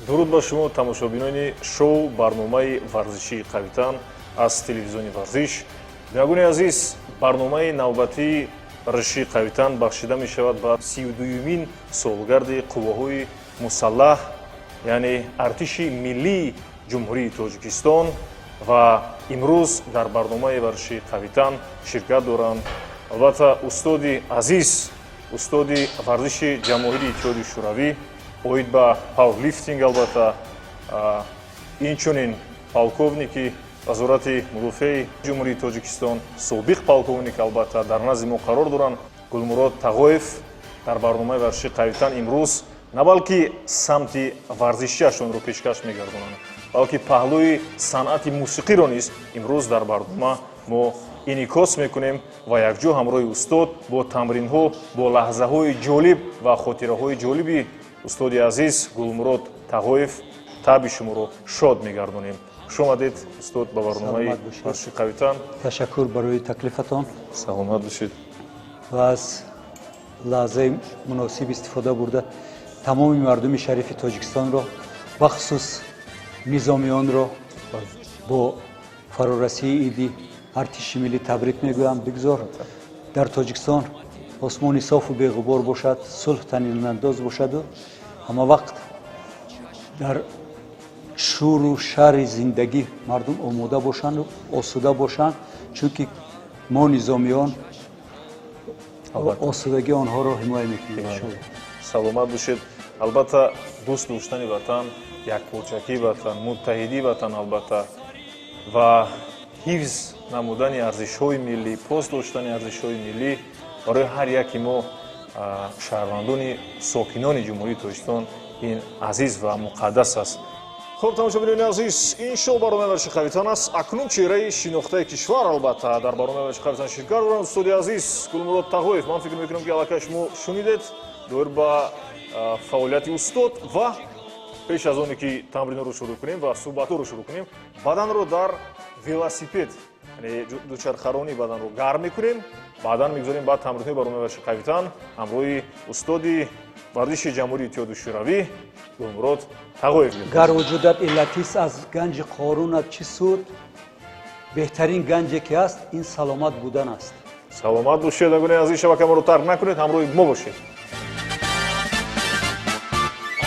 дуруд ба шумо тамошобинони шоу барномаи варзишии қавитан аз телевизиони варзиш. Бинагони азиз, барномаи навбатии варзишии қавитан бахшида мешавад ба 32-юмин солгарди қувваҳои мусаллаҳ, яъне артиши миллии ҷумҳурии Тоҷикистон, ва имрӯз дар барномаи варзишии қавитан ширкат доранд албатта устоди азиз, устоди варзиши ҷамоҳири иттиҳоди шӯравӣ, оид ба пауэрлифтинг, албатта инчунин полковники вазорати мудофиаи ҷумҳурии Тоҷикистон, собиқ полковник албатта дар назди мо қарор доранд. Гулмурод Тағоев дар барномаи варзишии қавитан имрӯз на балки самти варзишиашонро пешкаш мегардонанд, балки паҳлӯи санъати мусиқиро низ имрӯз дар барнома мо инъикос мекунем ва якҷо ҳамроҳи устод бо тамринҳо, бо лаҳзаҳои ҷолиб ва хотираҳои ҷолиби устоди азиз Гулмурод Тағоев таби шуморо шод мегардонем. Хуш омадед устод ба барномаи варзишии қавитан. Ташаккур барои таклифатон. Саломат бошед. ва аз лаҳзаи муносиб истифода бурда тамоми мардуми шарифи Тоҷикистонро, бахусус низомиёнро бо фарорасии иди артиши миллӣ табрик мегӯям. Бигзор дар Тоҷикистон осмони софу беғубор бошад, сулҳ танинандоз бошаду ҳама вақт дар шӯру шарри зиндагӣ мардум омода бошанду осуда бошанд, чунки мо низомиён осудагии онҳоро ҳимоя мекунем. Саломат бошед. Албатта дӯст доштани ватан, якпорчакии ватан, муттаҳидии ватан албатта ва ҳифз намудани арзишҳои миллӣ, пост доштани арзишҳои миллӣ барои ҳар яки мо шаҳрвандони сокинони ҷумҳурии Тоҷикистон ин азиз ва муқаддас аст. хуб, тамошобинони азиз, ин шоу барномаи варзишии қавитан аст. Акнун чеҳраи шинохтаи кишвар албатта дар барномаи варзишии қавитан ширкат доранд устоди азиз Гулмурод Тағоев. Ман фикр мекунам ки аллакай шумо шунидед доир ба фаъолияти устод ва пеш аз оне ки тамринро шурӯъ кунем ва суҳбатҳоро шурӯъ кунем, баданро дар велосипед, яъне дучархаронии баданро гарм мекунем, баъдан мегузорем ба тамринҳои барномаи варзишии қавитан ҳамроҳи устоди варзиши ҷамҳурии иттиҳоди шӯравӣ Гулмурод Тағоев. гар вуҷудат иллатист аз ганҷи қорунат чӣ суд? беҳтарин ганҷе ки ҳаст ин саломат будан аст. саломат бошед. агоне аз ин шабакаморо тарк накунед, ҳамроҳи мо бошед.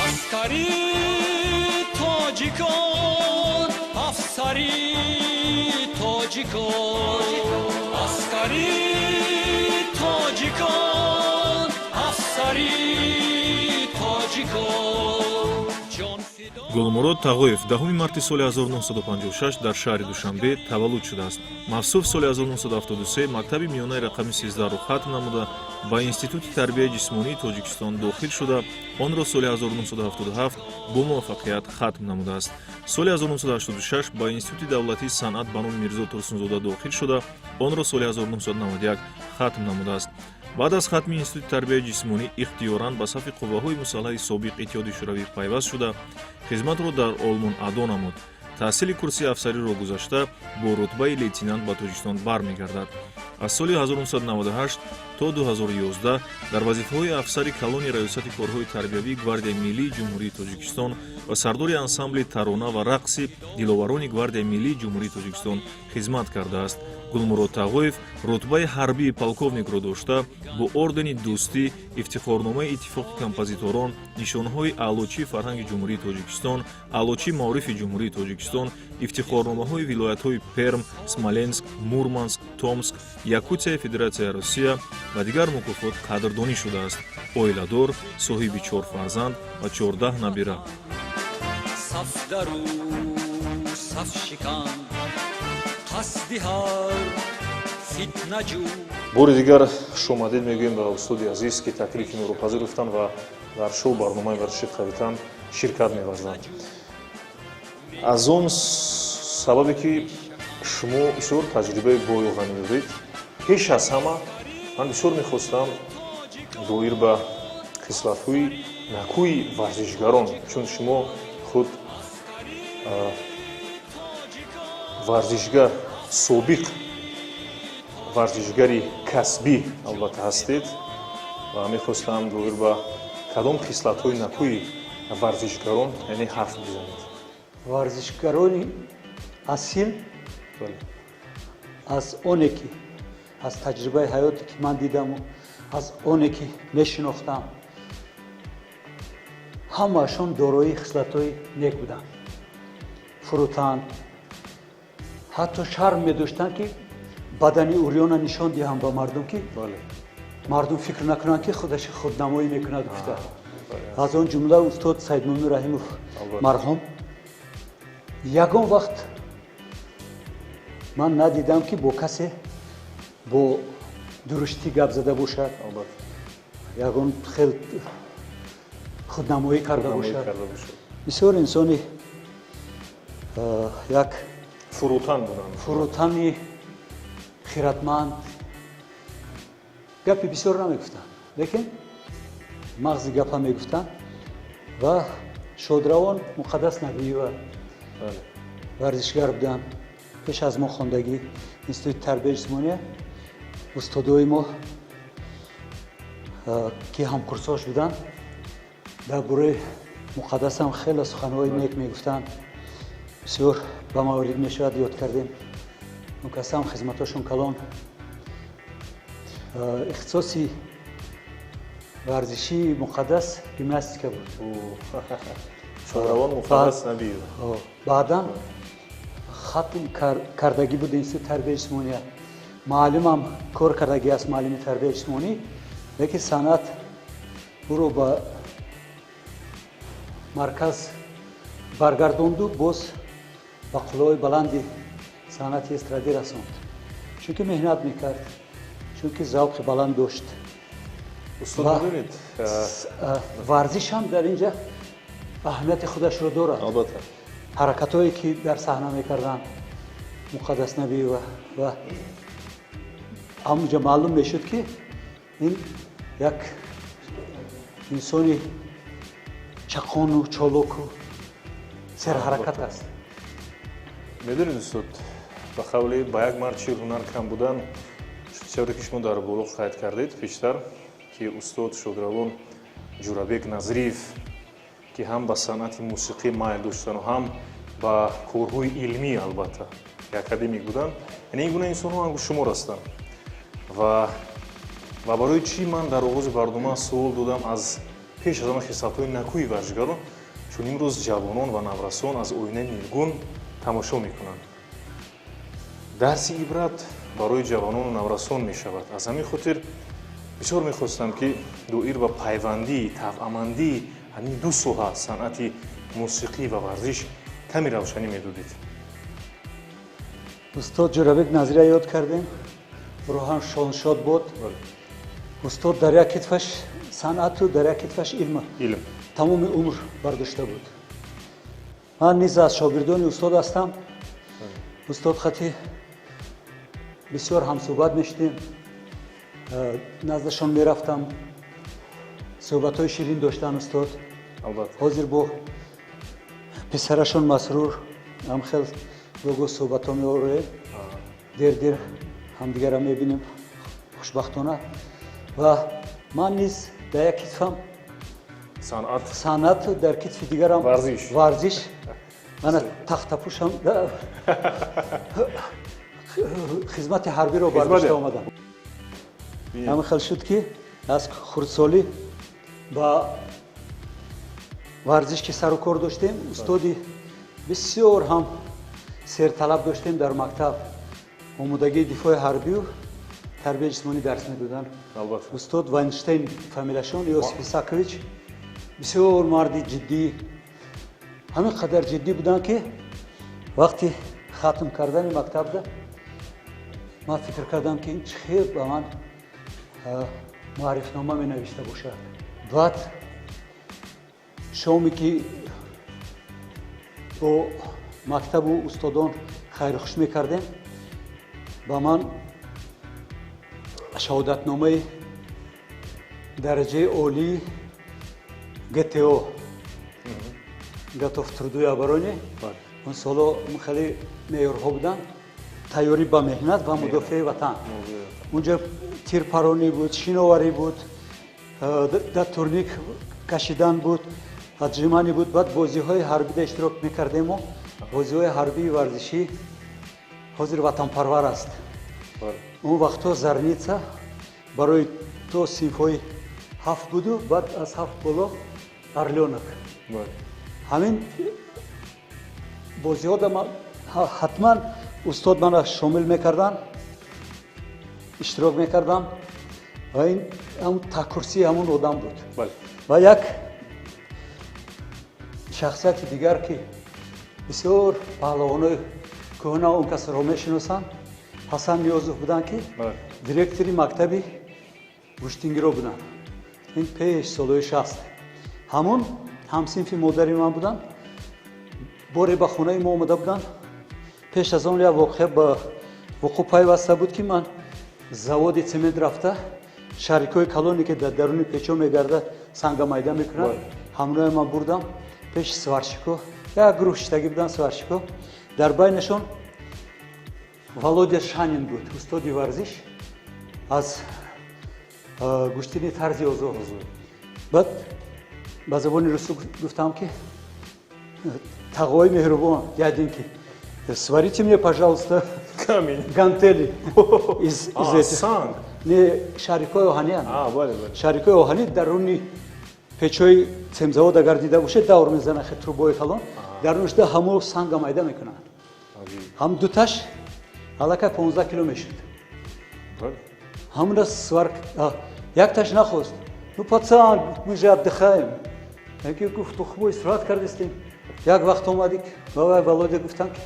Аскари тоҷикон, афсари тоҷикон, аскари тоҷикон, афсари тоҷикон. Гулмурод Тағоев 10 марти соли 1956 дар шаҳри Душанбе таваллуд шудааст. Мавсуф соли 1973 мактаби миёнаи рақами 13-ро хатм намуда ба Институти тарбияи ҷисмонии Тоҷикистон дохил шуда, онро соли 1977 бо муваффақият хатм намудааст. Соли 1986 ба Институти давлатии санъат ба номи Мирзо Турсунзода дохил шуда, онро соли 1991 хатм намудааст. баъд аз хатми Институти тарбияи ҷисмонӣ ихтиёран ба сафи қувваҳои мусаллаҳи собиқ иттиҳоди шӯравӣ пайваст шуда, хизматро дар Олмон адо намуд. таҳсили курсии афсариро гузашта бо рутбаи лейтенант ба Тоҷикистон бармегардад. аз соли 1998 то 2011 дар вазифаҳои афсари калони раёсати корҳои тарбиявии гвардияи миллии ҷумҳурии Тоҷикистон ва сардори ансамбли тарона ва рақси диловарони гвардияи миллии ҷумҳурии Тоҷикистон хизмат кардааст. Гулмурод Тағоев рутбаи ҳарбии полковникро дошта, бо ордени дӯстӣ, ифтихорномаи иттифоқи композиторон, нишонҳои аълочии фарҳанги ҷумҳурии Тоҷикистон, аълочии маорифи ҷумҳурии Тоҷикистон, ифтихорномаҳои вилоятҳои Перм, Смоленск, Мурманск, Томск, Якутияи Федератсияи Русия ва дигар мукофот қадрдонӣ шудааст. Оиладор, соҳиби 4 фарзанд ва 14 набира. бори дигар хушомадед мегӯем ба устоди азиз ки таклифи моро пазируфтанд ва дар шоу барномаи варзишии қавитан ширкат меварзанд. аз он сабабе ки шумо бисёр таҷрибаи боёғанӣ доред, пеш аз ҳама ман бисёр мехостам доир ба хислатҳои накӯи варзишгарон, чун шумо худ варзишгар, собиқ варзишгари касбӣ албатта ҳастед ва мехостам доир ба кадом хислатҳои накӯи варзишгарон, яъне ҳарф бизанед. варзишгарони асил Бале. аз оне ки аз таҷрибаи ҳаёте ки ман дидаму аз оне ки мешинохтам ҳамаашон дорои хислатҳои нек буданд. фурӯтанд, ҳатто шарм медоштанд ки бадани уриёна нишон диҳанд ба мардум ки Бале. мардум фикр накунанд ки худаш худнамоӣ мекунад гуфта. аз он ҷумла устод Саидмӯмин Раҳимов марҳум ягон вақт ман надидам ки бо касе бо дуруштӣ гап зада бошад, Албатта. ягон хел худнамоӣ карда Намоӣ бошад. карда бошад. бисёр инсони як Фурӯтан буданд. фурӯтани хиратманд гапи бисёр намегуфтанд, лекин мағзи гапа мегуфтанд ва шодравон муқаддас набиева Бале. варзишгар буданд. пеш аз мо хондагӣ институти тарбияи ҷисмония устодои мо ки ҳамкурсош буданд дар бораи муқаддасам хеле суханҳои нек мегуфтанд. бисёр ба маврид мешавад ёд кардем. мукассам хизматошон калон. ихтисоси варзишии муқаддас гимнастика буд. Шодравон муқаддас Набиев. баъдан хатм кардагӣ буд институти тарбияи ҷисмония. муаллимам кор кардагӣ аст муаллими тарбияи ҷисмонӣ, лекин санъат ӯро ба марказ баргардонду боз ба қуллаҳои баланди санъати эстрадӣ расонд. чунки меҳнат мекард, чунки завқи баланд дошт. Устод ва мебинед? варзиш ҳам дар ин ҷа аҳамияти худашро дорад. Албатта. ҳаракатҳое ки дар саҳна мекарданд муқаддас Набиева ва ҳамунҷа маълум мешуд ки ин як инсони чақону чолоку серҳаракат аст. медонед устод, ба қавли ба як мард чӣ ҳунар кам будан, чавре ки шумо дар боло қайд кардед пештар, ки устод Шодравон Ҷурабек Назириев ки ҳам ба санъати мусиқӣ майл доштану ҳам ба корҳои илмӣ албатта академик буданд, яъне ин гуна инсонҳо ангу шумор ҳастанд. ва барои чӣ ман дар оғози барнома суол додам аз пеш аз ҳама хислатҳои накӯи варзишгарон, чун имрӯз ҷавонон ва наврасон аз оинаи нилгун тамошо мекунанд. дарси ибрат барои ҷавонону наврасон мешавад. аз ҳамин хотир бисёр мехостам ки доир ба пайвандӣ, тавъамандии ҳамин ду соҳа санъати мусиқӣ ва варзиш каме равшанӣ медодед. устод Ҷурабек Назирия ёд кардем, рӯҳан шоншод бод. устод дар як китфаш санъату дар як китфаш илм тамоми умр бардошта буд. ман низ аз шогирдони устод ҳастам. устод хати бисёр ҳамсӯҳбат мешудем, наздашон мерафтам, суҳбатҳои ширин доштан устод. ҳозир бо писарашон Масрур ҳам хел богӯ суҳбатҳо меорем, дер ҳамдигарро мебинем хушбахтона. ва ман низ дар як китфам санъат, дар китфи дигарам варзиш. мана тахтапӯшам хизмати ҳарбиро бардошта омадам. ҳамин хел шуд ки аз хурдсолӣ ба варзиш ки сару кор доштем, устоди бисёр ҳам серталаб доштем дар мактаб. омодагии дифои ҳарбию тарбияи ҷисмонӣ дарс медоданд. устод Вайнштейн фамилияшон, Иосиф Исаакович, бисёр марди ҷиддӣ, ҳамин қадар ҷиддӣ буданд ки вақти хатм кардани мактабда ман фикр кардам ки ин чӣ хел ба ман муаррифнома менавишта бошад. баъд шоме ки бо мактабу устодон хайрухуш мекардем, ба ман шаҳодатномаи дараҷаи олии ГТО гатовтрудуи обороне, он соло хеле меъёрҳо буданд, тайёрӣ ба меҳнат ва мудофиаи ватан. унҷа тирпаронӣ буд, шиноварӣ буд, дар турник кашидан буд, отжимание буд, баъд бозиҳои ҳарбида иштирок мекардему. Бозиҳои ҳарбии варзишӣ ҳозир ватанпарвар аст. Он вақтҳо зарница барои то синфҳои 7 буду, баъд аз 7 боло орлёнок. ҳамин бозиҳода ҳатман устод мана шомил мекардан, иштирок мекардам ва ин ҳамун такурсии ҳамун одам буд. ва як шахсияти дигар ки бисёр паҳлавонои кӯҳна он касро мешиносанд, ҳасан ниёзов буданд ки директори мактаби гӯштингиро буданд. ин пеш солҳои 60. ҳамун ҳамсинфи модари ман буданд. боре ба хонаи мо омада буданд. пеш аз он як воқеа ба вуқӯъ пайваста буд ки ман заводи цемент рафта шарикҳои калоне ки дар даруни печо мегардад сангамайда мекунад, ҳамроҳи ман бурдам пеши сварщико. як гурӯҳ шитагӣ буданд сварщико. дар байнашон володя шанин буд, устоди варзиш аз гӯштини тарзи озод. баъд ба забони русу гуфтам ки тағои меҳрубон дяденьки, сварите мне, пожалуйста, гантели из этих. Не шарикҳои оҳаниянд. шарикҳои оҳанӣ даруни печои цемзавод агар дида бошед давр мезанад трубои калон, дарунашда ҳамо санга майда мекунанд. ҳам дуташ аллакай 15 кило мешуд. ҳамуна сварк якташ нахост. Ну пацан, мы же отдыхаем. Я гуфт, мы истирохат кардистем. як вақт омадик ба Володя гуфтам ки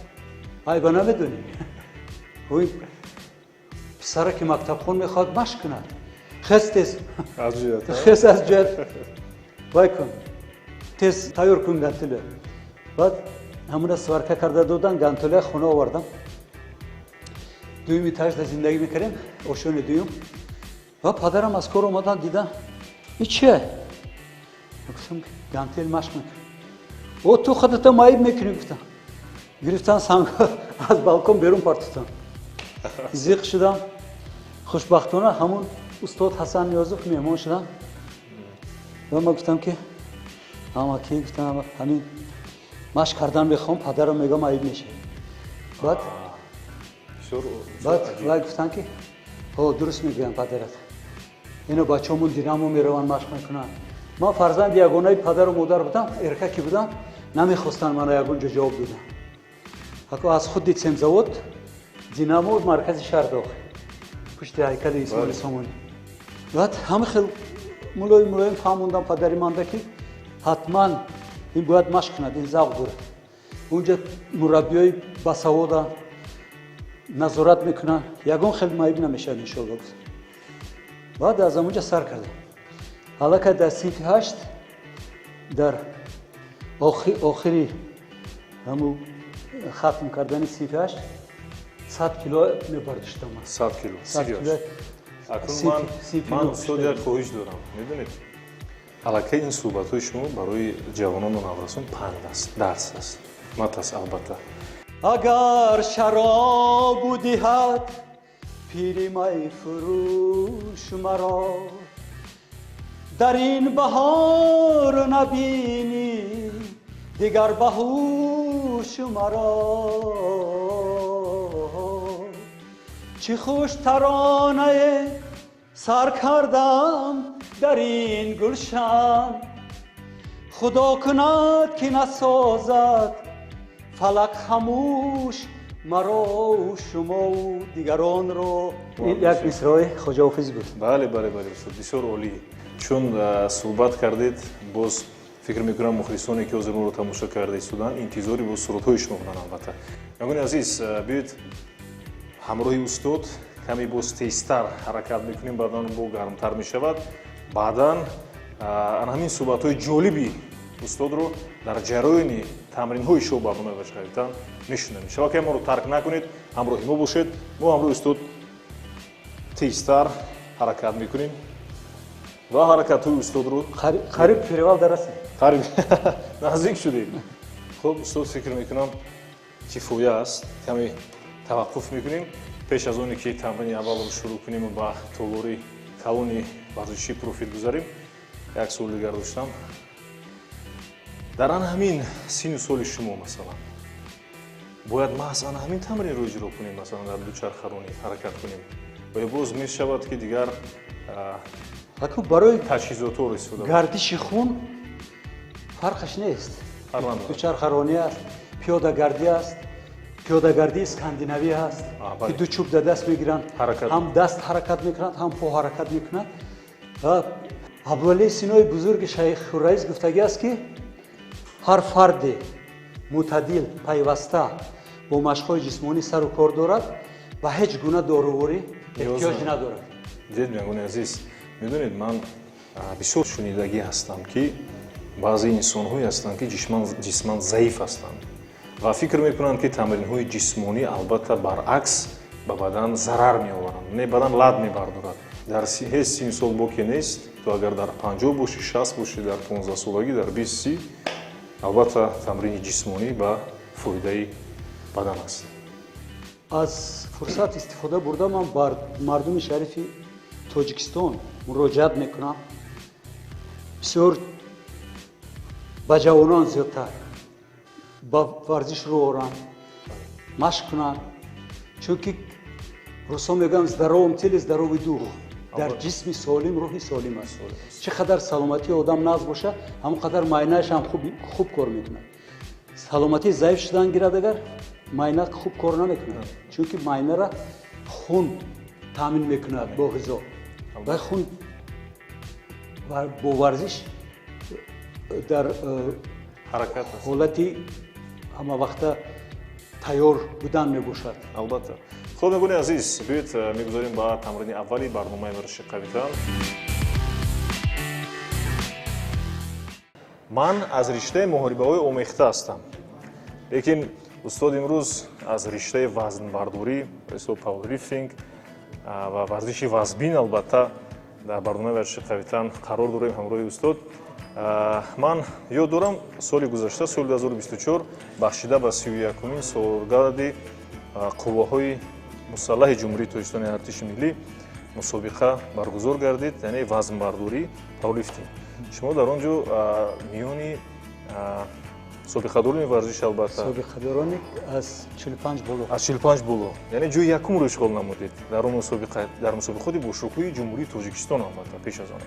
айба намедонӣ писаре ки мактабхон мехоҳад машқ кунад, хез тез хез аз ҷоят вай кун, тез тайёр кун гантеле. баъд ҳамуна сварка карда додан, гантеле хона овардам. дуюми этажда зиндагӣ мекардем, ошони дуюм. ва падарам аз кор омадан дидан, ин чие? гуфтам гантел машқ мекунам. о ту худата майиб мекунӣ гуфтам. гирифтан санга аз балкон берун партофтам. зиқ шудам. хушбахтона ҳамун устод ҳасан ниёзов меҳмон шудам. ва ман гуфтам ки амаки, гуфтам ҳамин машқ кардан мехоҳам, падарам мегӯям айб мешавад. баъд вай гуфтам ки дуруст мегӯям падарат, ино бачаҳомон динамо мераванд машқ мекунанд. ман фарзанди ягонаи падару модар будам, эркаки будам, намехостанд мана ягон ҷо ҷавоб додам. аз худи цемзавод динамо маркази шаҳр дохил пушти ҳайкали исмоили сомонӣ. баъд ҳама хел мулоим фаҳмондам падари манда ки ҳатман ин бояд машқ кунад, ин завқ дорад. унҷа мураббиёи басаводанд, назорат мекунанд, ягон хел майиб намешавад иншоалло. баъд аз амунҷа сар кардам. аллакай дар синфи 8 дар охири ҳаму хатм кардани синфи 8 100 кило мебардоштам. 100 кило. акун ман устод як хоҳиш дорам. медонед, аллакай ин суҳбатҳои шумо барои ҷавонону наврасон панд аст, дарс аст, ҳикмат аст албатта. агар шаробу диҳад пири майфурӯш маро, дар ин баҳор набинӣ дигар баҳуш маро. чӣ хуш таронае сар кардам дар ин гулшан, худо кунад ки насозад фалак хамӯш маро шумову дигаронро. ин як мисрои хоҷа ҳофиз буд. бале устод, бисёр олӣ. чун суҳбат кардед, боз фикр мекунам мухлисоне ки ҳозир моро тамошо карда истоданд интизори боз сурудҳои шумо буданд. албатта ягони азиз, биёед ҳамроҳи устод каме боз тезтар ҳаракат мекунем, баъдан бо гармтар мешавад. баъдан ҳамин суҳбатҳои ҷолиби устодро дар ҷароини тамринҳои шоу барномаи варзиши қавитан мешунавем. шабакаи моро тарк накунед, ҳамроҳи мо бошед. мо ҳамроҳи устод тезтар ҳаракат мекунем ва ҳаракатҳои устодро қариб перевал дарасем. қариб наздик шудем. хуб устод, фикр мекунам кифоя аст. каме таваққуф мекунем пеш аз оне ки тамрини аввалро шурӯъ кунем ба толори калони варзиши профил гузарем. як суоли дигар доштам. дар ан ҳамин сину соли шумо масалан бояд маҳз ан ҳамин тамринро иҷро кунем, масалан дар дучархаронӣ ҳаракат кунем ва ё боз мешавад ки дигар Аку барои таҷҳизотро истифода гардиши хун фарқаш нест. Фарқ надорад. Дучархаронӣ аст, пиёдагардӣ аст, пиёдагардии скандинавӣ аст, бале. ки ду чӯб дар даст мегиранд, Ҳаракат. ҳам даст ҳаракат мекунанд, ҳам по ҳаракат мекунанд. Ва аввале синои бузурги шайх раис гуфтагӣ аст ки ҳар фарде мутадил пайваста бо машқҳои ҷисмонӣ сару кор дорад ва ҳеҷ гуна дорувори эҳтиёҷ надорад. дед мегӯни азиз, медонед ман бисёр шунидагӣ ҳастам ки баъзе инсонҳое ҳастанд ки ҷисман заиф ҳастанд ва фикр мекунанд ки тамринҳои ҷисмонӣ албатта баръакс ба бадан зарар меоваранд, не бадан лад мебардорад. дар ҳеҷ сини сол боке нест. ту агар дар 50 бошӣ, 60 бошӣ, дар 15 солагӣ, дар 20 албатта тамрини ҷисмонӣ ба фоидаи бадан аст. аз фурсат истифода бурда ман бар мардуми шарифи тоҷикистон муроҷиат мекунам, бисёр ба ҷавонон зиёдтар ба варзиш рӯ оранд, машқ кунанд, чунки русо мегӯям здоровом теле здоровый дух. дар ҷисми солим рӯҳи солим аст. чӣ қадар саломатии одам нағз бошад, ҳамон қадар майнааш ҳам хуб кор мекунад. саломатии заиф шудан гирад агар майна хуб кор намекунад, чунки майнара хун таъмин мекунад бо ғизо. ва хун бо варзиш дар ҳаракат аст. ҳолати ҳамавақта тайёр будан мебошад. албатта. хуб мегӯни азиз, биёед мегузорем ба тамрини аввали барномаи варзиши қавитан. ман аз риштаи муҳорибаҳои омехта ҳастам, лекин устод имрӯз аз риштаи вазнбардорӣ, ҳисоб пауэрлифтинг ва варзиши вазбин албатта дар барномаи варзиши қавитан қарор дорем ҳамроҳи устод. ман ёд дорам соли гузашта, соли 2024 бахшида ба 31-умин солгарди қувваҳои мусаллаҳи ҷумҳурии Тоҷикистони артиши миллӣ мусобиқа баргузор гардид, яъне вазнбардорӣ пауэрлифтинг. шумо дар он ҷо миёни собиқадорони варзиш албатта собиқадорони аз 45 боло, аз 45 боло, яъне ҷои якумро ишғол намудед дар он дар мусобиқоти бошукӯҳи ҷумҳурии Тоҷикистон албатта пеш аз он.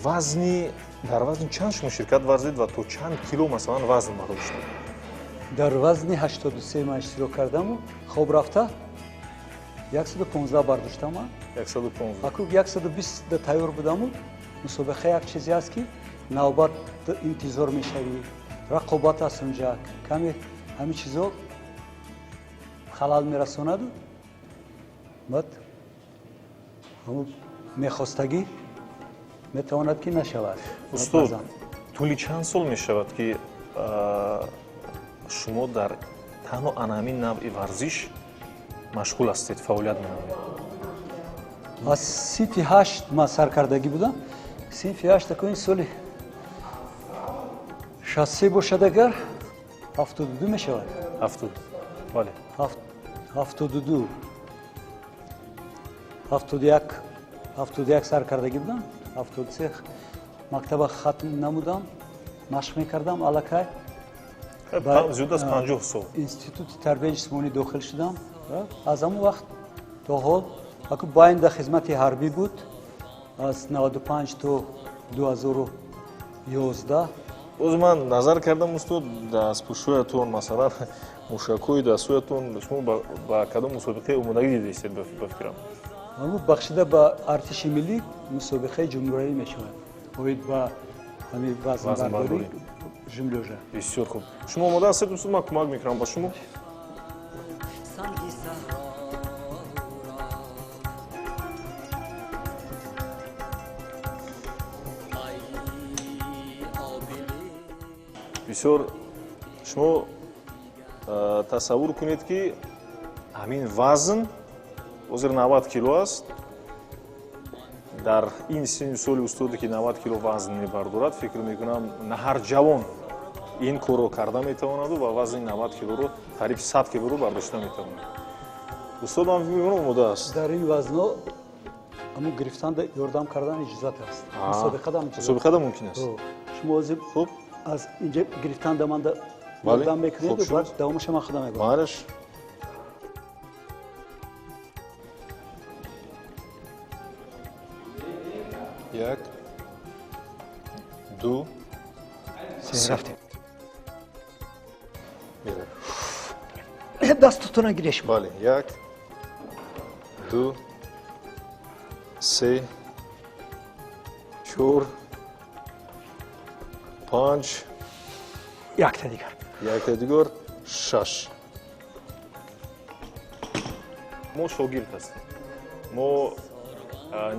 вазни дар вазни чанд шумо ширкат варзидед ва то чанд кило масалан вазн бардоштед? дар вазни 83 ман иштирок кардаму хоб рафта 115 бардоштама. 115. аку 120 да тайёр будаму. мусобиқа як чизе аст ки навбат интизор мешавӣ, рақобат аст унҷа, каме ҳамин чизо халал мерасонаду баъд ҳамун мехостагӣ метавонад ки нашавад. устод, тӯли чанд сол мешавад ки шумо дар танҳо анҳамин навъи варзиш машғул ҳастед, фаъолият менамоед? аз синфи 8 ман саркардагӣ будам. синфи 8 такоин соли 63 бошад агар 72 мешавад. 70. бале. 72 71 саркардагӣ будам. 73 мактаба хатм намудам, машқ мекардам аллакай. зиёда аз 50 сол. институти тарбияи ҷисмонӣ дохил шудам. аз ҳамон вақт то ҳол аку байнда хизмати ҳарбӣ буд аз 95 то 2011. боз ман назар кардам устод, дастпӯшоятон масалан мушакҳои дастҳоятон шумо ба кадом мусобиқаи омодагӣ дидастед ба фикрам? ҳамун бахшида ба артиши миллӣ мусобиқаи ҷумҳуриявӣ мешавад. оид ба ҳамин вазнбардорӣ жумлёжа. бисёр хуб. шумо омода ҳастед устод? ман кӯмак мекунам ба шумо. бисёр. шумо тасаввур кунед ки ҳамин вазн ҳозир 90 кило аст. дар ин сини соли устоде ки 90 кило вазн мебардорад, фикр мекунам на ҳар ҷавон ин корро карда метавонаду ва вазни 90 килоро қариб 100 килоро бардошта метавонад. устод ман фикр мекунам омода аст. дар ин вазно ҳамун гирифтан ёрдам кардан иҷозат аст. мусобиқада мусобиқада мумкин аст. шумо ҳозир хуб از اینجا گرفتن دمانده بله. مقدم میکنید خوب و شد. بعد دوامش هم خدا میگم. مارش یک دو سه رفتیم. میره. دستتون گیرش کن. بله یک دو سه چهار پنج یک تا دیگر. یک تا دیگر شش ما شاگرد هستیم ما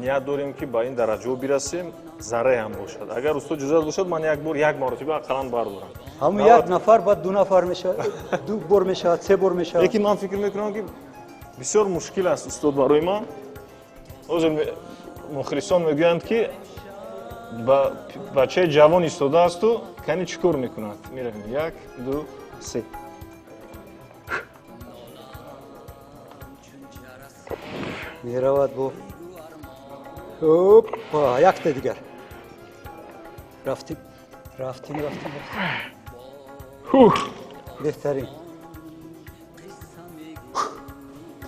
نیت داریم که با این درجه برسیم ذره هم باشد اگر استاد جزات باشد من یک بار یک مرتبه اقلا بردارم همون یک نفر بعد دو نفر میشه دو بار میشه سه بار میشه لیکن من فکر میکنم که بسیار مشکل است استاد برای من حاضر مخلصان میگویند که با بچه جوان ایستاده است و کنی چیکار میکند میرویم یک دو سه میرود بو هوپا یک تا دیگر رفتیم بهترین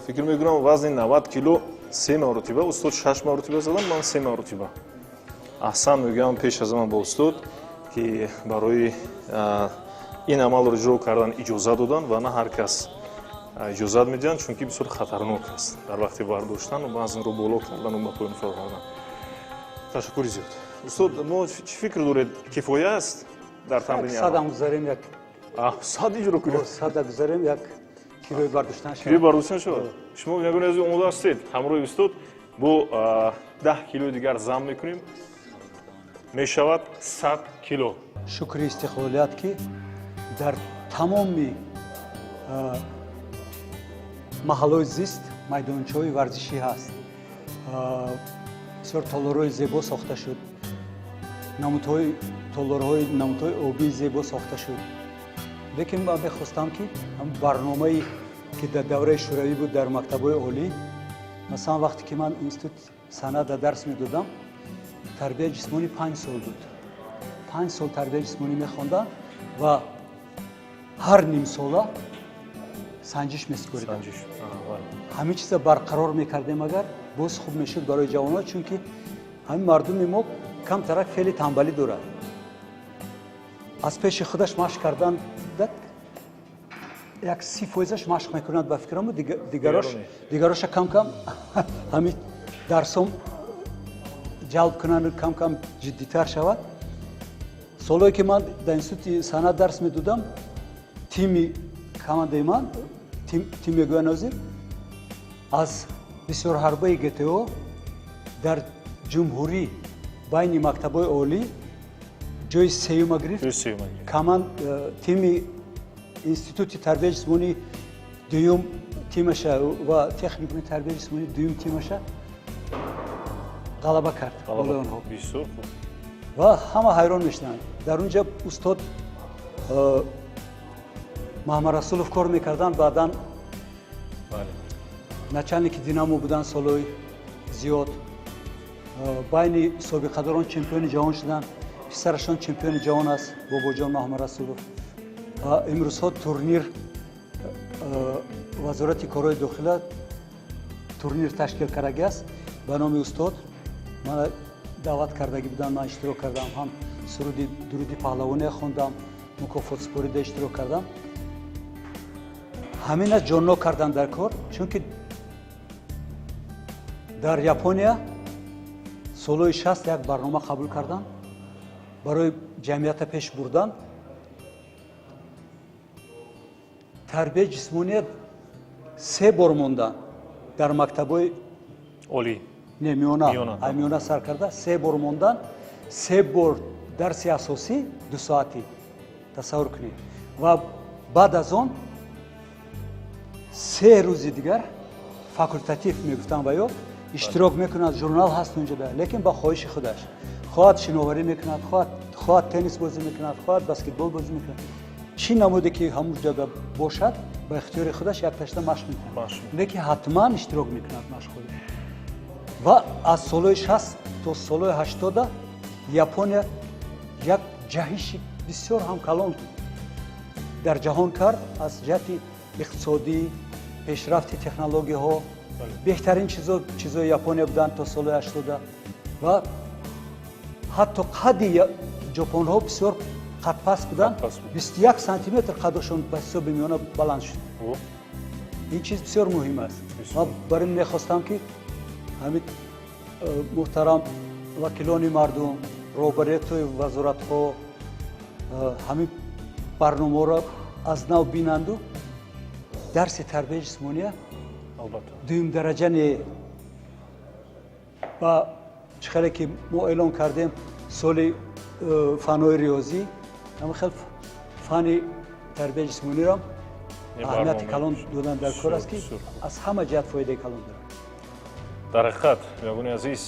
فکر میکنم وزن 90 کیلو 3 مرتبه استاد 6 مرتبه زدم من 3 مرتبه احسن میگم پیش از من با استاد که برای این عمل رو اجرا کردن اجازه دادن و نه هر کس اجازه میدن چون که بسیار خطرناک است در وقتی برداشتن و وزن رو بالا کردن و با پایین فرمودن تشکر زیاد استاد ما چی فکر دارید کفایه است در تمرین صد هم گذاریم یک 100 اجرا کنید 100 گذاریم یک کیلوی برداشتن شد کیلو برداشتن شد شما یگان از اومده هستید همراه استاد با 10 کیلو دیگر ضم میکنیم میشود 100 کیلو شکر استقلالیت که در تمام محلهای زیست میدانچه‌های ورزشی هست بسیار تالارهای زیبا ساخته شد نمودهای آبی زیبا ساخته شد لیکن من میخواستم که هم برنامه‌ای که در دوره شوروی بود در مکتب‌های عالی مثلا وقتی که من اینستیتوت سند درس میدادم تربیت جسمانی 5 سال بود 5 سال تربیت جسمانی میخواندم و هر نیم ساله سنجش می‌سپردم همه چیز برقرار میکردیم اگر باز خوب میشد برای جوانان چون که همین مردم ما کم ترک خیلی تنبلی دارد از پیش خودش مشق کردن یک 30% مشق میکنند به فکرم دیگراش کم کم همین درسم جلب کنند کم کم جدیتر شود سالایی که من در اینستیتوت سند درس میدادم تیمی کمانده من تیم گوانازی از بسیار حربه گتو در جمهوری بین مکتب‌های عالی جای سیوم گرفت کمان تیم اینستیتوت تربیت جسمانی دوم تیمش و تکنیک تربیت جسمانی دوم تیمش غلبه کرد و همه حیران میشدند در اونجا استاد محمد رسولوف کار میکردن بعداً начальники دینامو بودن سالهای زیاد بین سابقه داران چمپیون جهان شدن پسرشان چمپیون جهان است بابا جان محمد رسولوف امروز ها تورنیر وزارت کارهای داخله تورنیر تشکیل کردگی است به نام استاد من دعوت کردگی بودن من اشتراک کردم هم سرودی درودی پهلوانی خوندم مکافات سپوری اشتراک کردم همین جانو کردن در کار چون که در یابانیا سالهای 60 یک برنامه قبول کردن برای جمعیت پیش بردن تربیت جسمانی 3 بار موندن در مکتب‌های عالی میونه سر کرده 3 بار موندن 3 بار درس اساسی 2 ساعتی تصور کنید و بعد از آن 3 روز دیگر فاکولتاتیو میگفتن و یا اشتراک میکند ژورنال هست اونجا ده لیکن با خواهش خودش خواهد شناوری میکند خواهد تنیس بازی میکند خواهد بسکتبال بازی میکند چی نموده که همون جگه باشد با اختیار خودش یک تشته مشق میکند لیکن حتما اشتراک میکند مشق خودش و از سالهای 60 تا سالهای 80 یابانیا یک جهش بسیار هم کلان در جهان کرد از جهت اقتصادی پیشرفت تکنولوژی ها بهترین چیزای ژاپنیا بودن تا سال 80 و حتی قد ژاپن ها بسیار قد پست بودن 21 سانتی متر قدشون به حساب میانه بلند شد. این چیز بسیار مهم است. من برای میخواستم که همین محترم وکیلان مردم روبروی وزارت ها همین برنامه را از نو بینند و درس تربیت جسمانی دویم درجه نه و چخیلی که ما اعلان کردیم سال فنای ریاضی همه خیلی فن تربیت جسمانی را اهمیت کلان دادن در کار است که از همه جهت فایده کلان دارد. дар ҳақиқат меҳмони азиз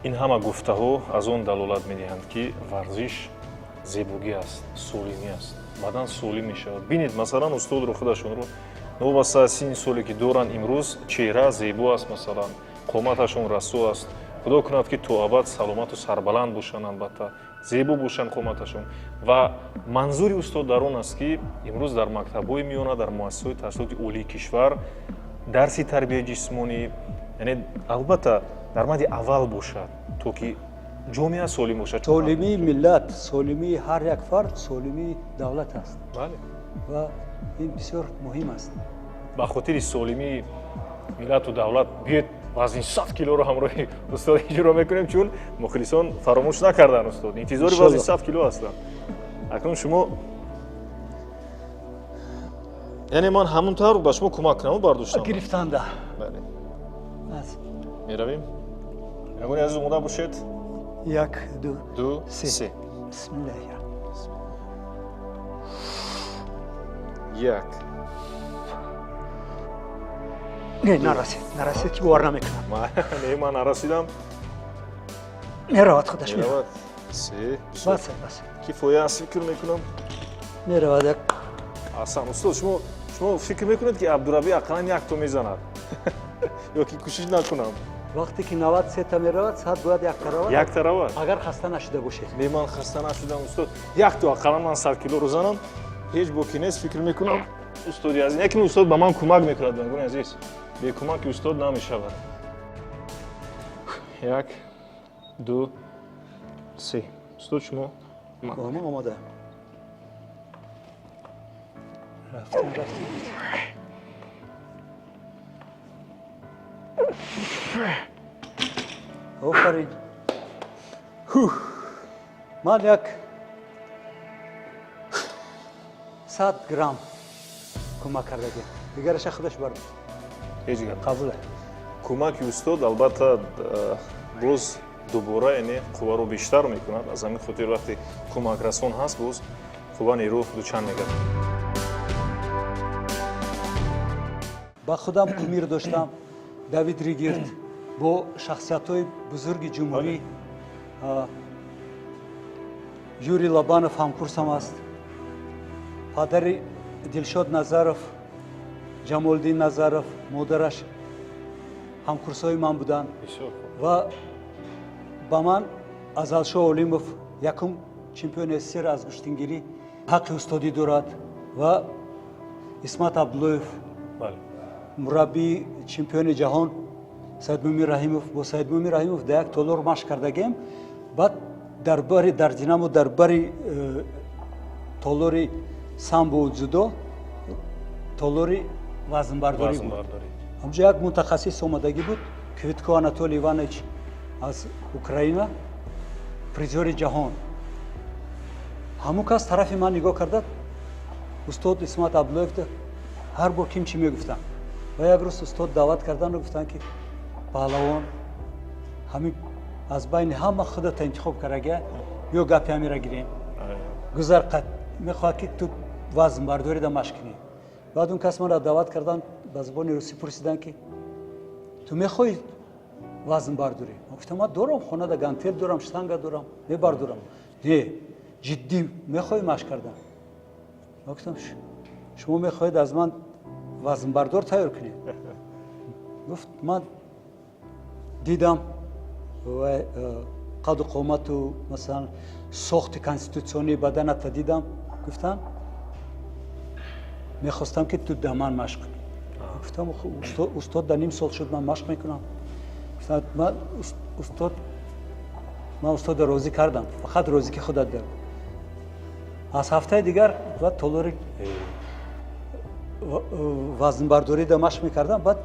ин ҳама гуфтаҳо аз он далолат медиҳанд ки варзиш зебогӣ аст, солимӣ аст, бадан солим мешавад. бинед масалан устодро худашонро новобаста аз синни соле ки доранд имрӯз чеҳра зебо аст, масалан қоматашон расо аст. худо кунад ки то абад саломату сарбаланд бошанд, албатта зебо бошанд қоматашон. ва манзури устод дар он аст ки имрӯз дар мактабҳои миёна дар муассисаҳои таҳсилоти олии кишвар дарси тарбияи ҷисмонӣ яъне албатта дар мадди аввал бошад то ки ҷомеа солим бошад. солимии миллат, солимии ҳар як фард, солимии давлат аст. бале ва ин бисёр муҳим аст. ба хотири солимии миллату давлат биёед вазни 100 килоро ҳамроҳи устод иҷро мекунем, чун мухлисон фаромӯш накардан. устод интизори вазни 100 кило ҳастанд. акнун шумо яъне ман ҳамун тавр ба шумо кӯмак кунам бардоштам гирифтанда. бале аст. меравем. ягони азиз омода бошед. 1 2 3 3 бисмиллаҳи як не нарасид ки бовар намекунам. не ман нарасидам. меравад худаш меравад. се бас кифоя аст фикр мекунам. меравад як асан устод шумо фикр мекунед ки абдураби ақаллан якто мезанад ё ки кӯшиш накунам. вақте ки 93 та меравад саат бояд якта равад. якта равад. агар хаста нашуда бошед. не ман хаста нашудам устод. якто ақаллан ман 100 килоро занам. ҳеҷ боки нест фикр мекунам. устоди азиз якин устод ба ман кӯмак мекунад. мегӯни азиз бе кӯмаки устод намешавад. 1 2 3 устод шумо ман омода рафтем офарин. ман як 100 грамм кӯмак кардагем. дигараша худаш бардошт. ҳеҷ гап. қабул аст. кӯмаки устод албатта боз дубора яъне қувваро бештар мекунад. аз ҳамин хотир вақте кӯмакрасон ҳаст боз қувва нерӯ дучанд мегардад. ба худам кумир доштам. давид ригирд бо шахсиятҳои бузурги ҷумҳурӣ. юрий лобанов ҳамкурсам аст. падари дилшод назаров, ҷамолиддин назаров, модараш ҳамкурсҳои ман буданд. ва ба ман азалшоҳ олимов якум чемпиони СССР аз гӯштингирӣ ҳаққи устодӣ дорад ва исмат абдуллоев мураббии чемпиони ҷаҳон саидмӯмин раҳимов. бо саидмӯмин раҳимов да як толор машқ кардагем. баъд дар динамо дар бари толори самбо дзюдо толори вазнбардорӣ буд. ҳамҷо як мутахассис омадагӣ буд квитко анатолий иванович аз украина, призёри ҷаҳон. ҳамун кас тарафи ман нигоҳ карда устод исмат абдуллоев ҳар бор ким чӣ мегуфтанд. ва як рӯз устод даъват кардану гуфтанд ки паҳлавон ҳамин аз байни ҳама худата интихоб кардаga биё гапи ҳамира гирем. гузар қад мехоҳад ки ту вазнбардорида машқ кунӣ. баъд он кас маро даъват кардан ба забони русӣ пурсиданд ки ту мехоҳӣ вазнбардорӣ? ман гуфтам ман дорам хонада гантел дорам, штанга дорам, мебардорам. не ҷиддӣ мехоҳӣ машқ кардан? ман гуфтам шумо мехоҳед аз ман вазнбардор тайёр кунед? гуфт ман дидам قد و قامت و مثلا ساخت کنستیتوسیونی بدنت دیدم گفتن میخواستم که تو دامن مشق کنی گفتم استاد در نیم سال شد من مشق میکنم گفتن من استاد راضی کردم فقط راضی که خودت دارم از هفته دیگر بعد تولوری وزن برداری در مشق میکردم بعد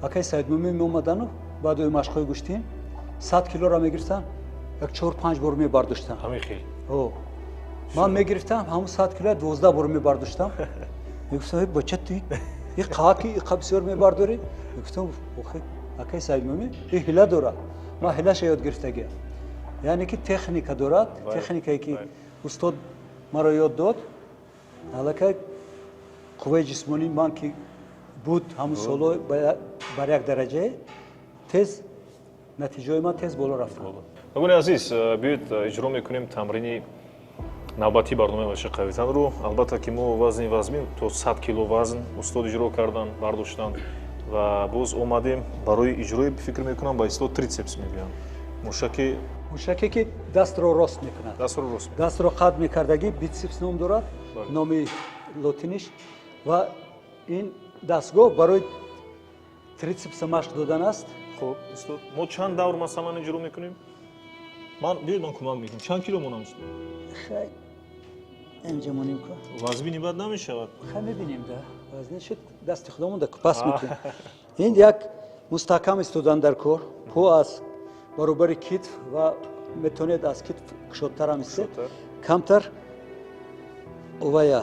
اکای سید مومی میومدن و بعد اوی مشقای گوشتیم 100 کیلو را میگرفتم یک 4-5 بار میبرداشتم همین خیلی من میگرفتم همون 100 کیلو 12 بار میبرداشتم میگفتم بچه توی این قاکی بسیار میبرداری میگفتم اکای سید مومی این هیله داره ما هیلهش یاد گرفتگی یعنی که تکنیک دارد تکنیکی که استاد مرا یاد داد حالا که قوه جسمانی من که بود همون سالو بر یک درجه تیز نتیجه من تیز بالا رفت. Багуни азиз, биёед иҷро мекунем тамрини навбати барномаи варзиши қавитанро. Албатта ки мо вазни вазмин то 100 кило вазн устод иҷро кардан, бардоштанд ва боз омадем барои иҷрои фикр мекунам ба исло трицепс мегӯям. мушаке ки дастро рост мекунад. Дастро қад мекардаги бицепс ном дорад, номи лотиниш ва ин дастгоҳ барои трицепс машқ додан аст. Хуб, устод, мо чанд давр масалан иҷро мекунем? Ман кӯмак мекунам. Чанд кило монам устод? Хай اینجا مونیم که وزنی بد نمیشود. خب میبینیم ده وزنی شد دست خودمون ده پاس میکنیم. این یک مستحکم استودن در کار پو از برابر کتف و میتونید از کتف کشودتر هم است کمتر و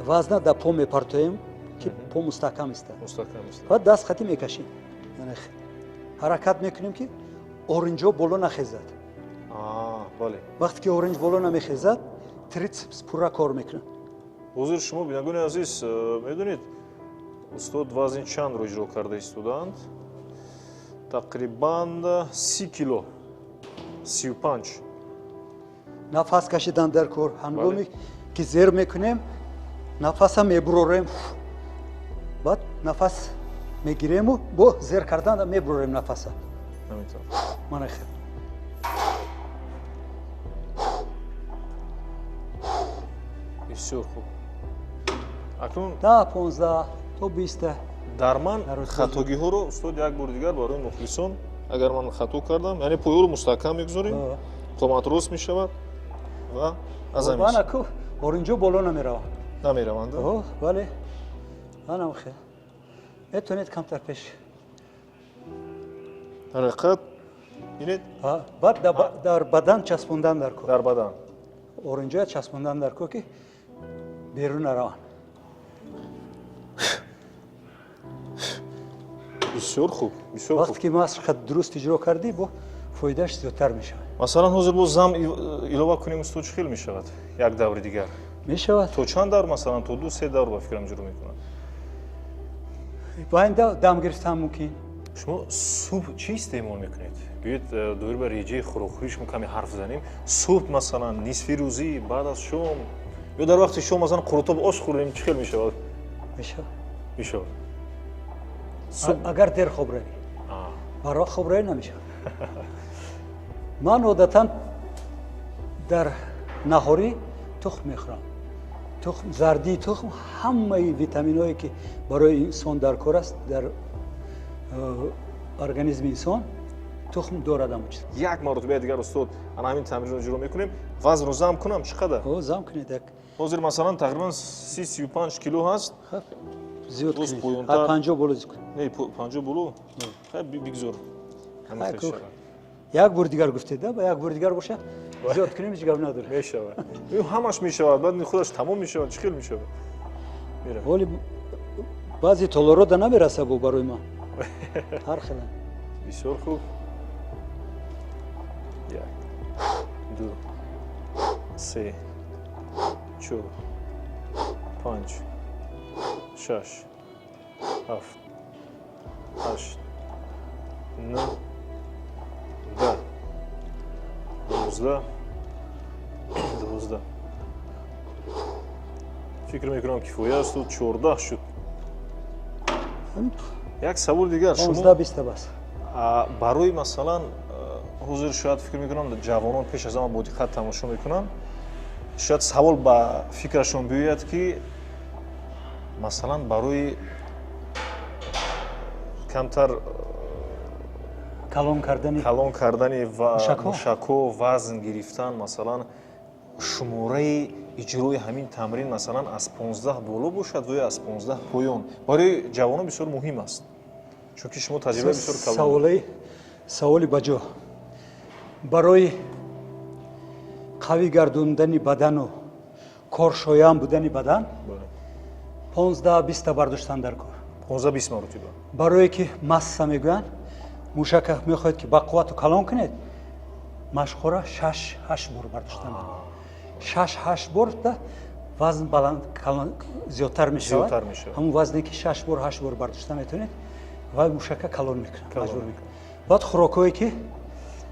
وزن در پو میپرتویم که پو مستحکم است و دست خطی میکشیم یعنی حرکت میکنیم که اورنجو بالا نخیزد. بله. وقتی که اورنج بالا نمیخیزد تریسپس پورا کار میکنه. حضور شما بینندگان عزیز میدونید استاد وزن چند رو اجرا کرده استودند؟ تقریبا 30 کیلو 35. نفس کشیدن در کار هنگامی که زیر میکنیم نفس هم میبروریم بعد نفس میگیریم و با زیر کردن میبروریم نفس همینطور من خیلی بسیار خوب. اکنون 15 تا 20 дар ман хатогиҳоро устод як бор дигар барои мухлисон агар ман хато кардам яъне поёро мустаҳкам мегузорем қомат рост мешавад ва аз ҳамин من اکو اورنجو بالا نمیروم намераванд بله منم خیلی میتونید کمتر پیش ҳақиқат бинед بعد در بدن چسبوندن در کار дар бадан اورنجو چسبوندن در کار که بیرون نروند. бисёр хуб бисёр وقتی хуб که مشق درست اجرا کردی با فایدهش زیادتر میشه. масалан ҳозир боз зам илова кунем устод чӣ хел мешавад як даври дигар میشود. то чанд давр масалан то 2-3 давр ба фикрам ҷуро мекунад با این دم گرفتن ممکن. шумо субҳ чӣ истеъмол мекунед биёед доир ба реҷаи хӯрокхӯрӣ шумо каме ҳарф занем субҳ масалан нисфи рӯзӣ баъд аз шом ё дар вақти шом масалан қурутоб ош хӯрем чӣ хел мешавад мешавад اگر دیر خوب روی برای خوب روی نمیشه. من عادتا در نهاری تخم میخورم. تخم زردی تخم همه ویتامین هایی که برای انسان در کار است در ارگانیسم انسان تخم دارد همچنین. یک مرتبه دیگر استاد انا همین تمرین رو اجرا میکنیم وزن رو ضم کنم چقدر؟ ضم کنید یک. حاضر مثلا تقریبا 30-35 کیلو هست. زیاد کنید. 50 بولو زیاد. نه 50 بولو. خیلی بگذار. یک بار دیگر گفتید با یک بار دیگر باشه زیاد کنیم هیچ گپ نداره. میشه. همش میشه بعد خودش تمام میشه چه خیلی میشه. میره. ولی بعضی تولرات نمیرسه بو برای ما. هر خیلی. بسیار خوب. یک. دو. سه. چهار. پنج. شش. هفت. هشت. نه. ده. 12. فکر میکنم کفایه است و 14 شد. یک سوال دیگر شما 15-20 بس. برای مثلا ҳозир шояд фикр мекунам ҷавонон пеш аз ҳама бо диққат тамошо мекунанд. Шояд савол ба фикрашон биёяд ки масалан барои камтар калон кардани мушакҳо вазн гирифтан, масалан шумораи иҷрои ҳамин тамрин масалан аз 15 боло бошад ва ё аз 15 поён барои ҷавонон бисёр муҳим аст, чунки шумо таҷрибаи бисёр калон. саволи баҷо. барои қавӣ гардондани бадану коршоям будани бадан 15-20 бардоштан дар кор. 15-20 маротиба. барое ки масса мегӯянд, мушака мехоҳед ки ба қуввату калон кунед, машқора 6-8 бор бардоштан дар кор. 6-8 бор вазн баланд зиёдтар мешавад. ҳамун вазне ки 6 бор 8 бор бардошта метавонед ва мушака калон мекунад, маҷбур мекунад. баъд хӯрокҳое ки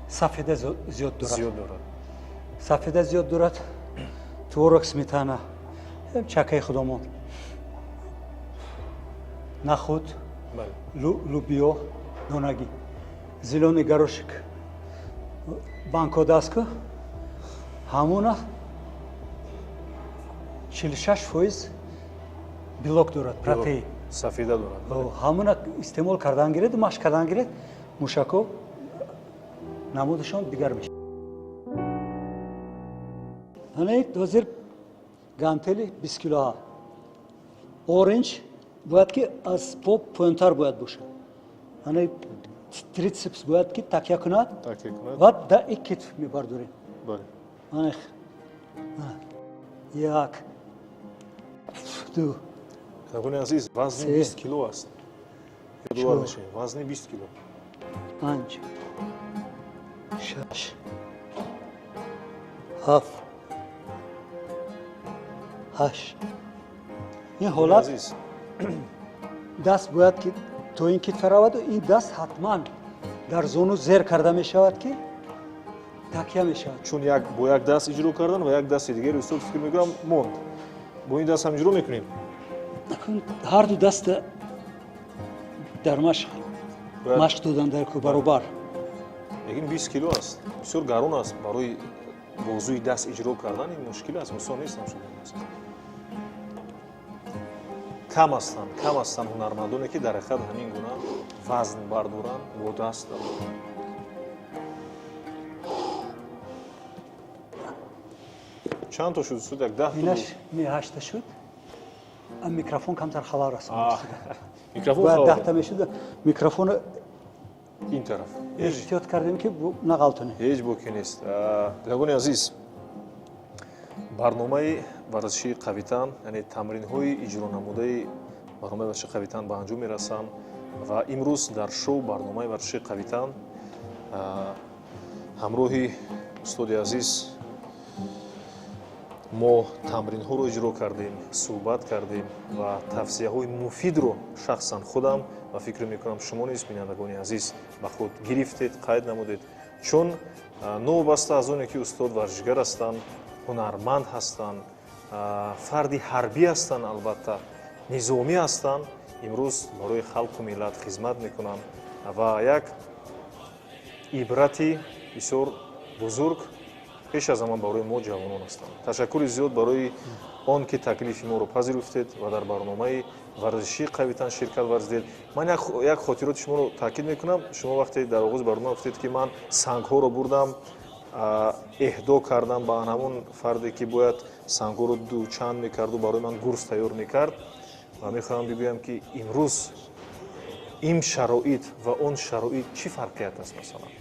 сафеда зиёд дорад. сафеда зиёд дорад, творог, сметана, чакаи худомон, нахуд, лубиё, донагӣ, зелёный горошек, банкодаска, ҳамуна 46% белок дорад, протеин. Сафеда дорад. ҳамуна истеъмол кардан гиред, машқ кардан гиред, мушако намудашон дигар мешавад. ҳозир гантели 20 килоа. Оринҷ бояд ки аз по поёнтар бояд бошад. Трицепс бояд ки такя кунад ва да ик китф мебардорем. як, ду. Сагони азиз, вазни 20 кило аст. Ёдовар мешавед, вазни 20 кило. 5, 6, 7, 8. ин ҳолат даст бояд ки то ин китфа раваду, ин даст ҳатман дар зону зер карда мешавад ки такя мешавад. Чун бо як даст иҷро кардан ва як дасти дигар устод фикр мекунам монд. Бо ин даст ҳам иҷро мекунем. ҳарду даста дар машқ додан дар баробар. Лекин 20 кило аст. Бисёр гарон аст барои бозуи даст иҷро кардан, ин мушкил аст, осон нест. Кам ҳастанд ҳунармандоне ки дар ҳақиқат ҳамин гуна вазн бардоранд бо даст. чанд то шуд? Суд як 10 инаш ми 8 шуд. микрофон камтар хабар расонад. Микрофон бояд хабар 10 та мешуд. микрофони ин тараф. эҳтиёт кардем ки нағалтонем. ҳеҷ боки нест. Дагони азиз, барномаи варзиши қавитан, яъне тамринҳои иҷронамудаи барномаи варзиши қавитан ба анҷом мерасанд ва имрӯз дар шоу барномаи варзиши қавитан ҳамроҳи устоди азиз мо тамринҳоро иҷро кардем, суҳбат кардем ва тавсияҳои муфидро шахсан худам ва фикр мекунам шумо низ бинандагони азиз ба худ гирифтед, қайд намудед, чун новобаста аз оне ки устод варзишгар ҳастанд, ҳунарманд ҳастанд, фарди ҳарбӣ ҳастанд, албатта низомӣ ҳастанд, имрӯз барои халқу миллат хизмат мекунанд ва як ибрати бисёр бузург пеш аз ҳама барои мо ҷавонон ҳастанд. Ташаккури зиёд барои он ки таклифи моро пазируфтед ва дар барномаи варзиши қавитан ширкат варзидед. Ман як хотироти шуморо таъкид мекунам. Шумо вақте дар оғози барнома гуфтед ки ман сангҳоро бурдам, эҳдо кардам ба ҳамон фарде ки бояд сангҳоро дучанд мекарду барои ман гурс тайёр мекард ва мехоҳам бигӯям ки имрӯз ин шароит ва он шароит чӣ фарқият аст? Масалан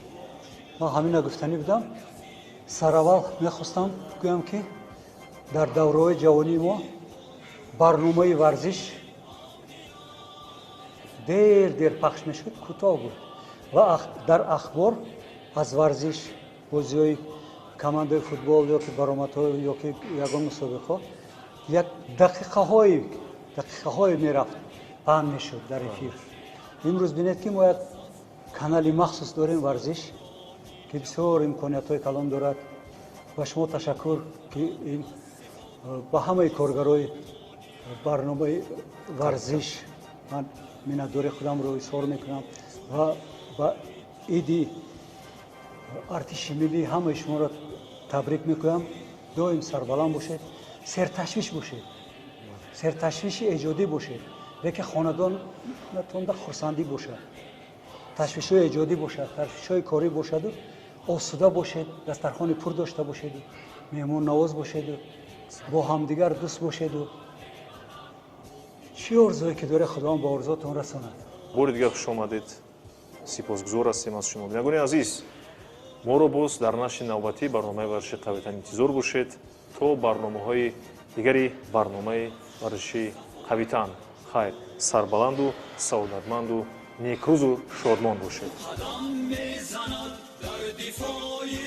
ман ҳамина гуфтанӣ будам. сараввал мехостам гӯям ки дар давраҳои ҷавонии мо барномаи варзиш дер пахш мешуд, кӯтоҳ буд ва дар ахбор аз варзиш, бозиҳои командаи футбол ё ки баромадҳо ё ки ягон мусобиқаҳо як дақиқаҳое мерафт, паҳн мешуд дар эфир. имрӯз бинед ки мо як канали махсус дорем варзиш ки бисёр имкониятҳои калон дорад. ба шумо ташаккур ки ин ба ҳамаи коргарои барномаи варзиш ман миннатдории худамро изҳор мекунам ва ба иди артиши милли ҳамаи шуморо табрик мекунам. доим сарбаланд бошед, серташвиш бошед, серташвиши эҷодӣ бошед, леки хонадонатонда хурсандӣ бошад, ташвишҳои эҷодӣ бошад, ташвишҳои корӣ бошаду осуда бошед, дастархони пур дошта бошеду меҳмоннавоз бошеду бо ҳамдигар дӯст бошеду чӣ орзуе ки доред худованд ба орзуотон расонад. бори дигар хуш омадед. Сипосгузор ҳастем аз шумо. Бинагони азиз, моро боз дар нашри навбатии барномаи варзиши қавитан интизор бошед то барномаҳои дигари барномаи варзиши қавитан. хайр, сарбаланду саодатманду некрӯзу шодмон бошед. قدم میزند در دفاعی